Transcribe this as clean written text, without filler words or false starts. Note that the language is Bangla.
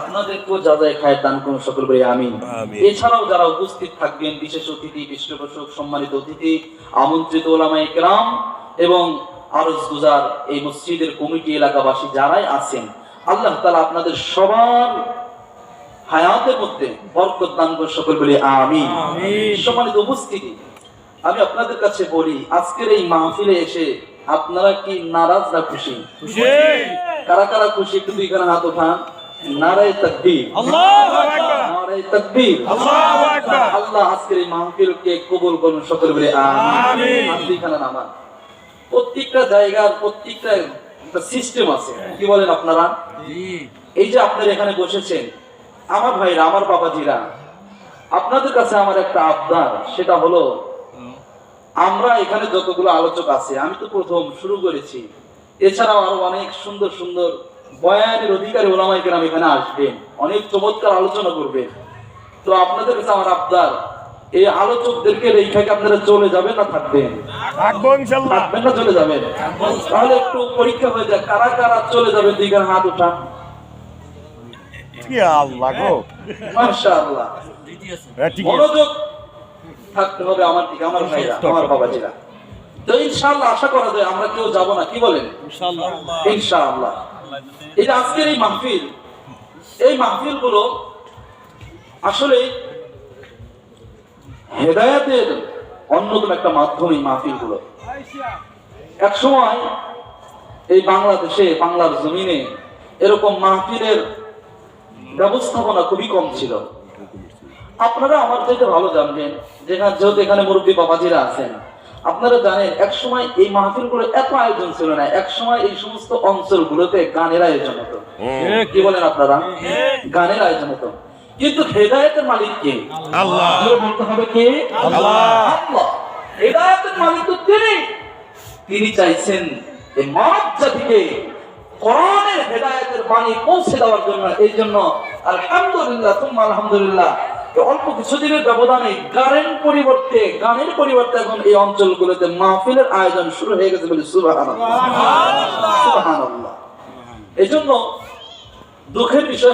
আপনাদেরকেও যাজায় খায়ের দান করুন সকল বলি আমিন। এছাড়াও যারা উপস্থিত থাকবেন, বিশেষ অতিথি, পৃষ্ঠপোষক, সম্মানিত অতিথি, আমন্ত্রিত ওলামায়ে কেরাম এবং আরজ গুজার এই মসজিদের কমিটি এলাকাবাসী যারাই আছেন, আল্লাহ তাআলা আপনাদের সবার হায়াতের মধ্যে বরকত দান করুন সকল বলি আমিন। সম্মানিত উপস্থিতি, আমি আপনাদের কাছে বলি, আজকের এই মাহফিলে এসে আপনারা কি নারাজ না খুশি? কারা কারা খুশি একটু দুইখানে হাত ওঠান। নারায়ে তাকবীর, আল্লাহু আকবার, নারায়ে তাকবীর, আল্লাহু আকবার। আল্লাহ আজকের এই মাহফিলকে কবুল করুন সকল বলি আমিন। হাত দুইখানে নামান। প্রত্যেকটা জায়গার প্রত্যেকটা একটা সিস্টেম আছে, কি বলেন আপনারা? এই যে আপনারা এখানে বসেছেন, আমার ভাইরা, আমার বাবাজিরা, আপনাদের কাছে আমার একটা আবদার, সেটা হলো আমরা এখানে যতগুলো আলোচক আছে, আমি তো প্রথম শুরু করেছি, এছাড়াও আরো অনেক সুন্দর সুন্দর বয়ানের অধিকারী ওলামায়ে কেরাম এখানে আসবেন, অনেক চমৎকার আলোচনা করবেন। তো আপনাদের কাছে আমার আবদার, এই আলোচকদেরকে রেখে আপনারা চলে যাবেন না থাকবেন? থাকবো ইনশাআল্লাহ। থাকবেন না চলে যাবেন? তাহলে একটু পরীক্ষা হয়ে যায়, কারা কারা চলে যাবেন দুইখানে হাত উঠান। আল্লাহ গো, মাশাআল্লাহ। মনোযোগ থাকতে হবে আমার দিকে, আমার ভাইরা, আমার বাবাজিরা। তো ইনশাআল্লাহ আশা করা যায় আমরা কেউ যাব না, কি বলেন? ইনশাআল্লাহ, ইনশাআল্লাহ। এই যে আজকের এই মাহফিল, এই মাহফিলগুলো আসলে হেদায়েতের অন্যতম একটা মাধ্যম। এই মাহফিলগুলো এক সময় এই বাংলাদেশে, বাংলার জমিনে এরকম মাহফিলের ব্যবস্থাপনা খুবই কম ছিল। আপনারা আমার চাইতে ভালো জানবেন, যেহেতু এখানে মুরব্বী বাবাজিরা আছেন, আপনারা জানেন এক সময় এই মাহফিলগুলো এত আয়োজন ছিল না। এক সময় এই সমস্ত অঞ্চলগুলোতে গানের আয়োজন হতো, কি বলেন আপনারা? গানের আয়োজন হতো। কিন্তু হেদায়েতের মালিক কে? আল্লাহ। বলতে হবে কে? আল্লাহ। আল্লাহ হেদায়েতের মালিক তো তিনি। তিনি চাইছেন এই মানব জাতিকে কোরআনের হেদায়েতের বাণী পৌঁছে দেওয়ার জন্য। এই জন্য আলহামদুলিল্লাহ, সুম্মা আলহামদুলিল্লাহ, অল্প কিছুদিনের ব্যবধানে গানের পরিবর্তে এখন এই অঞ্চলগুলোতে মাহফিলের আয়োজন শুরু হয়ে গেছে বলে সুবহানাল্লাহ, সুবহানাল্লাহ। এই জন্য দুঃখের বিষয়